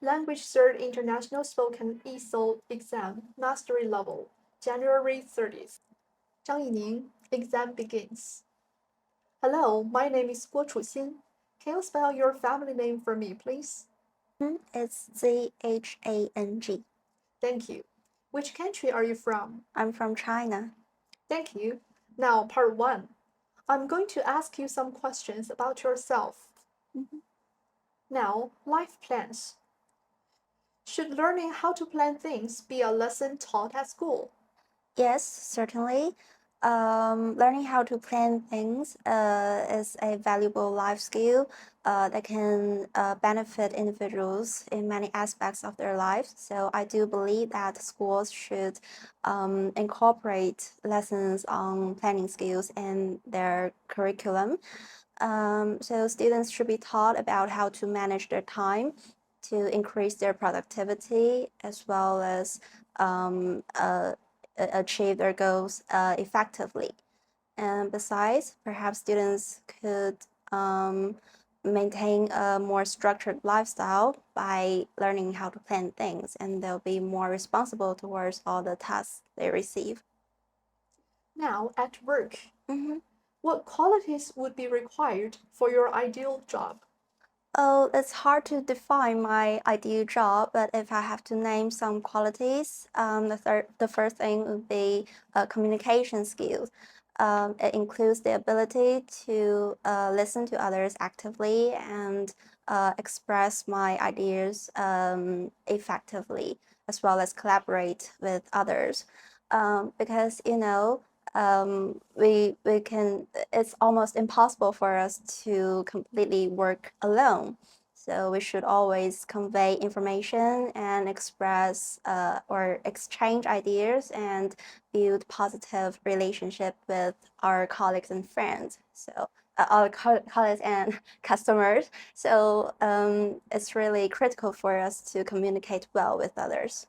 LanguageCert International Spoken ESOL Exam Mastery Level, January 30th. 张怡宁, exam begins. Hello, my name is Guo Chuxin. Can you spell your family name for me, please? It's Zhang. Thank you. Which country are you from? I'm from China. Thank you. Now, part 1. I'm going to ask you some questions about yourself. Now, life plans. Should learning how to plan things be a lesson taught at school? Yes, certainly. Learning how to plan things is a valuable life skill that can benefit individuals in many aspects of their lives. So I do believe that schools should incorporate lessons on planning skills in their curriculum. So students should be taught about how to manage their time to increase their productivity as well as achieve their goals effectively. And besides, perhaps students could maintain a more structured lifestyle by learning how to plan things, and they'll be more responsible towards all the tasks they receive. Now, at work, what qualities would be required for your ideal job? Oh, it's hard to define my ideal job, but if I have to name some qualities, the first thing would be communication skills. It includes the ability to listen to others actively and express my ideas effectively, as well as collaborate with others. Because we can, it's almost impossible for us to completely work alone. So we should always convey information and express or exchange ideas and build positive relationship with our colleagues and friends. So our colleagues and customers. So it's really critical for us to communicate well with others.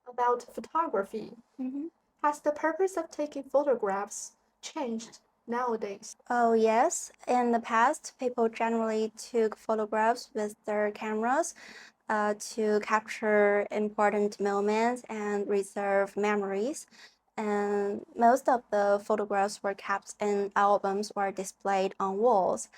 About photography. Has the purpose of taking photographs changed nowadays? Oh, yes. In the past, people generally took photographs with their cameras to capture important moments and reserve memories. And most of the photographs were kept in albums or displayed on walls.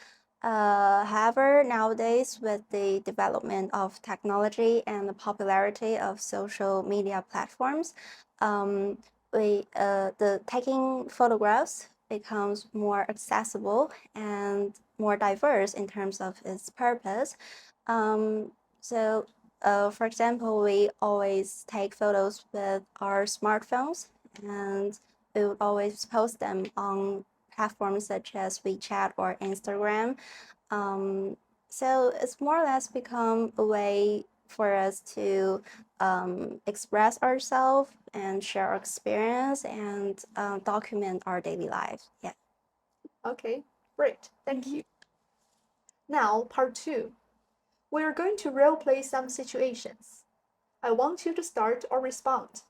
However, nowadays, with the development of technology and the popularity of social media platforms, the taking photographs becomes more accessible and more diverse in terms of its purpose. So, for example, we always take photos with our smartphones, and we would always post them on platforms such as WeChat or Instagram. So it's more or less become a way for us to express ourselves and share our experience and document our daily lives. Yeah. Okay, great. Thank you. Now, part 2. We are going to role play some situations. I want you to start or respond.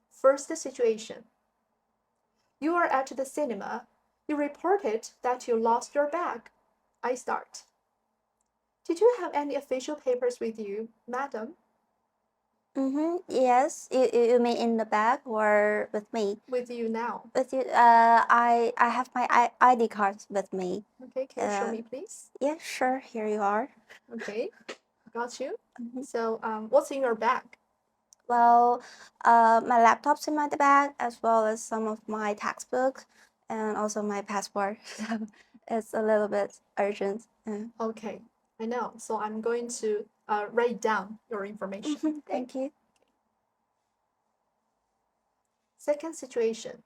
First situation. You are at the cinema. You reported that you lost your bag. I start. Did you have any official papers with you, madam? Yes. You mean in the bag or with me? With you now. With you. I have my ID card with me. Okay, can you show me, please? Yeah, sure. Here you are. Okay, got you. So, what's in your bag? Well, my laptop's in my bag, as well as some of my textbooks and also my passport. So it's a little bit urgent. Okay, I know. So I'm going to write down your information. Thank you. Second situation.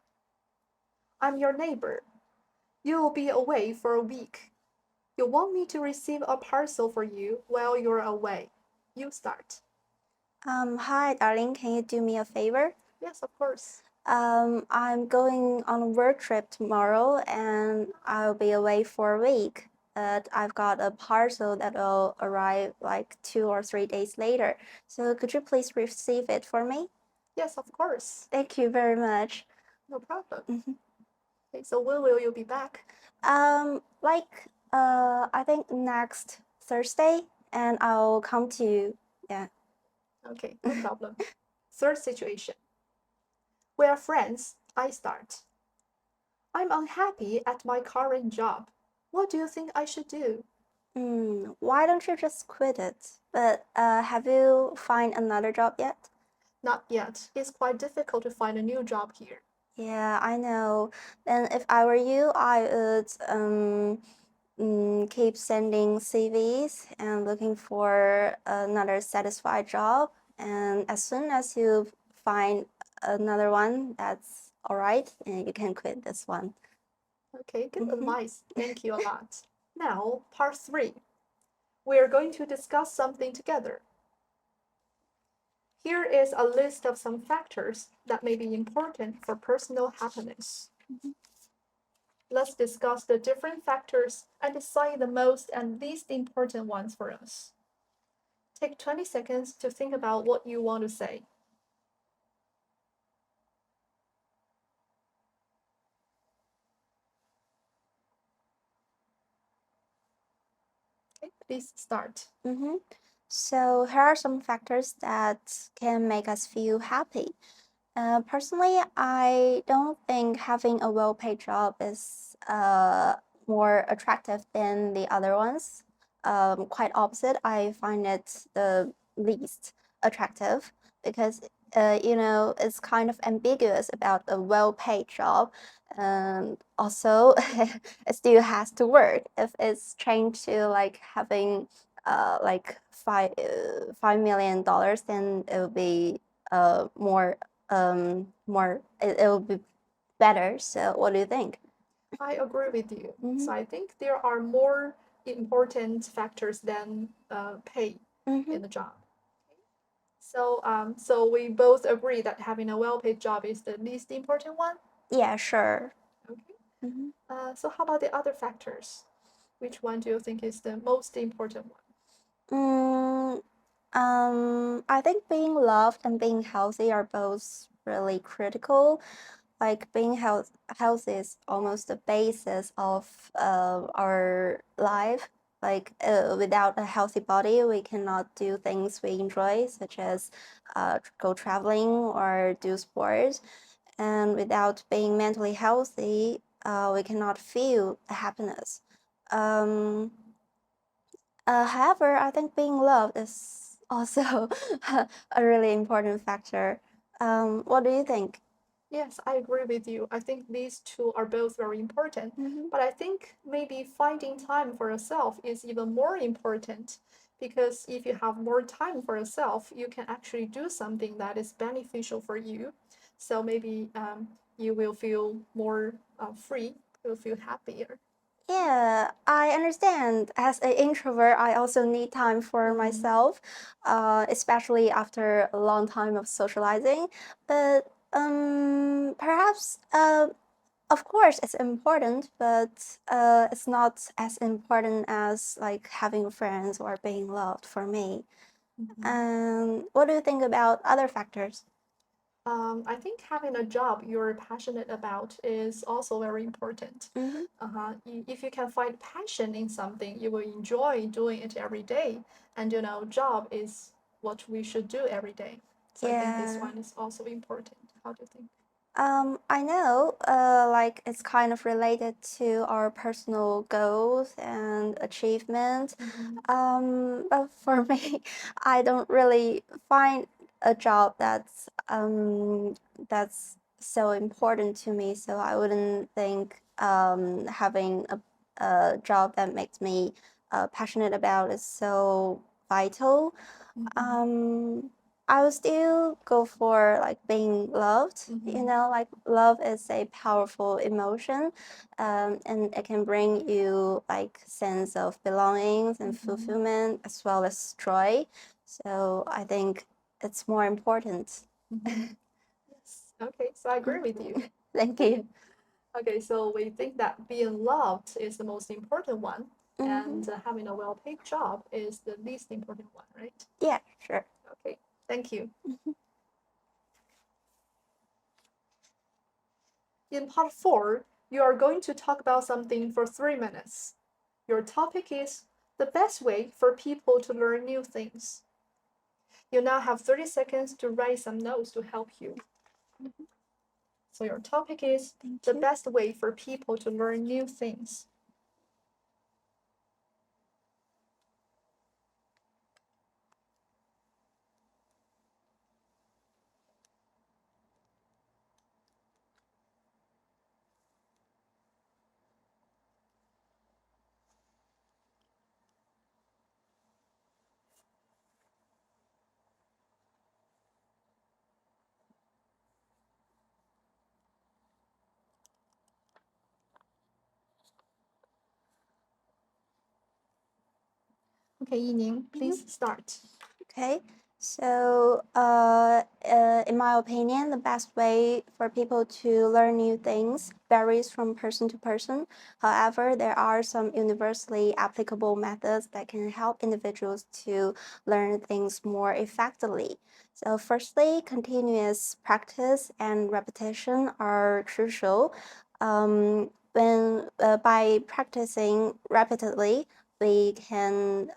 I'm your neighbor. You will be away for a week. You want me to receive a parcel for you while you're away. You start. Hi, darling. Can you do me a favor? Yes, of course. I'm going on a work trip tomorrow, and I'll be away for a week. But I've got a parcel that will arrive like 2 or 3 days later. So could you please receive it for me? Yes, of course. Thank you very much. No problem. Okay, so when will you be back? I think next Thursday. and I'll come to you. Yeah. Okay, no problem. Third situation. We are friends. I start. I'm unhappy at my current job. What do you think I should do? Why don't you just quit it? But have you find another job yet? Not yet. It's quite difficult to find a new job here. Yeah, I know. Then if I were you, I would keep sending CVs and looking for another satisfied job. And as soon as you find another one that's all right, and you can quit this one. Okay, good advice. Thank you a lot. Now, part 3. We are going to discuss something together. Here is a list of some factors that may be important for personal happiness. Let's discuss the different factors and decide the most and least important ones for us. Take 20 seconds to think about what you want to say. Okay, please start. So here are some factors that can make us feel happy. Personally, I don't think having a well-paid job is more attractive than the other ones. Quite opposite, I find it the least attractive because it's kind of ambiguous about a well-paid job. Also, it still has to work. If it's changed to like having like $5 million, then it will be more it will be better. So what do you think? I agree with you. So I think there are more important factors than pay in the job. So we both agree that having a well-paid job is the least important one. Yeah, sure. Okay. So how about the other factors? Which one do you think is the most important one? Mm, I think being loved and being healthy are both really critical. Like being healthy is almost the basis of our life. Like without a healthy body, we cannot do things we enjoy, such as go traveling or do sports. And without being mentally healthy, we cannot feel happiness. Um, However, I think being loved is also a really important factor. What do you think? Yes, I agree with you. I think these two are both very important. But I think maybe finding time for yourself is even more important because if you have more time for yourself, you can actually do something that is beneficial for you. So maybe you will feel more free, you'll feel happier. Yeah, I understand. As an introvert, I also need time for myself, especially after a long time of socializing. But perhaps, of course, it's important, but it's not as important as like having friends or being loved for me. And what do you think about other factors? I think having a job you're passionate about is also very important. If you can find passion in something, you will enjoy doing it every day. And job is what we should do every day. So I think this Yeah. one is also important. How do you think? I know, like it's kind of related to our personal goals and achievements. But for me, I don't really find a job that's so important to me. So I wouldn't think having a job that makes me passionate about is so vital. I would still go for like being loved. Like love is a powerful emotion, and it can bring you like sense of belongings and fulfillment as well as joy. So I think it's more important. Yes. Okay, so I agree with you. Thank you. Okay, so we think that being loved is the most important one, and having a well-paid job is the least important one, right? Yeah, sure. Okay, thank you. In part 4, you are going to talk about something for 3 minutes. Your topic is The best way for people to learn new things. You now have 30 seconds to write some notes to help you. So your topic is the best way for people to learn new things. Okay, Yining, please start. Okay, so in my opinion, the best way for people to learn new things varies from person to person. However, there are some universally applicable methods that can help individuals to learn things more effectively. So firstly, continuous practice and repetition are crucial. By practicing repeatedly, we can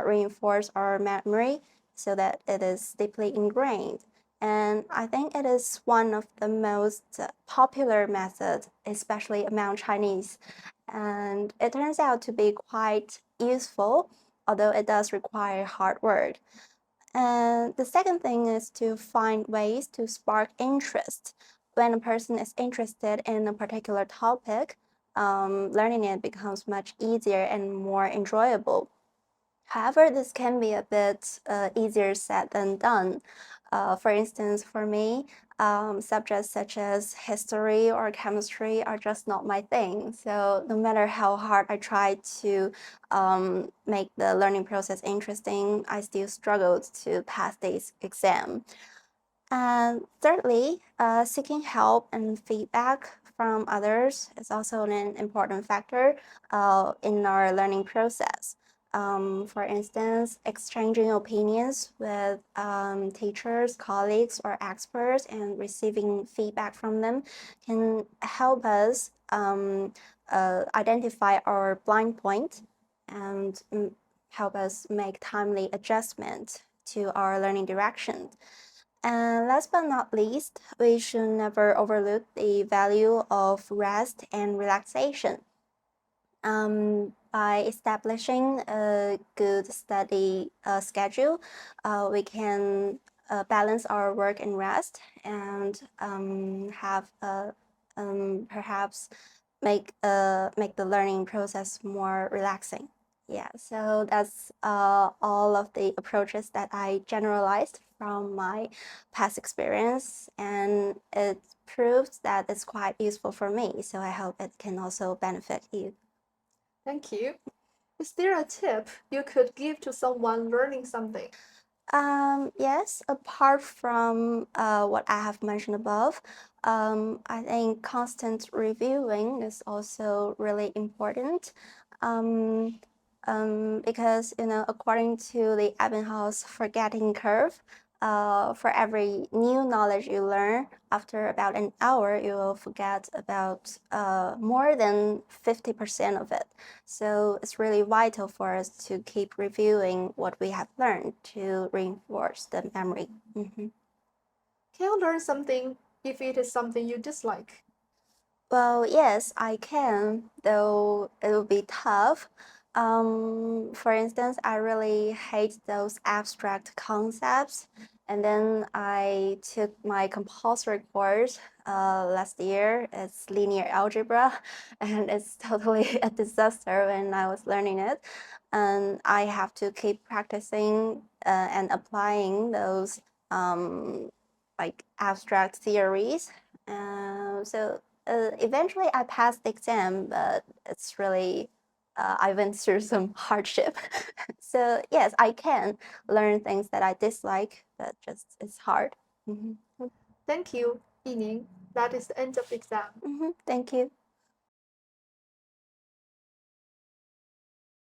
reinforce our memory so that it is deeply ingrained. And I think it is one of the most popular methods, especially among Chinese. And it turns out to be quite useful, although it does require hard work. And the second thing is to find ways to spark interest. When a person is interested in a particular topic, learning it becomes much easier and more enjoyable. However, this can be a bit easier said than done. For instance, for me, subjects such as history or chemistry are just not my thing. So no matter how hard I try to make the learning process interesting, I still struggled to pass this exam. And thirdly, seeking help and feedback from others is also an important factor in our learning process. For instance, exchanging opinions with teachers, colleagues, or experts and receiving feedback from them can help us identify our blind point and help us make timely adjustment to our learning direction. And last but not least, we should never overlook the value of rest and relaxation. By establishing a good study schedule, we can balance our work and rest and have perhaps make the learning process more relaxing. Yeah, so that's all of the approaches that I generalized from my past experience, and it proves that it's quite useful for me. So I hope it can also benefit you. Thank you. Is there a tip you could give to someone learning something? Yes, apart from what I have mentioned above, I think constant reviewing is also really important. Because according to the Ebbinghaus forgetting curve, for every new knowledge you learn, after about an hour, you will forget about more than 50% of it. So it's really vital for us to keep reviewing what we have learned to reinforce the memory. Can you learn something if it is something you dislike? Well, yes, I can, though it will be tough. For instance, I really hate those abstract concepts. And then I took my compulsory course last year. It's linear algebra, and it's totally a disaster when I was learning it. And I have to keep practicing and applying those like abstract theories. So eventually I passed the exam, but it's really, I went through some hardship. So yes, I can learn things that I dislike, but just it's hard. Thank you, Yining. That is the end of the exam. Thank you.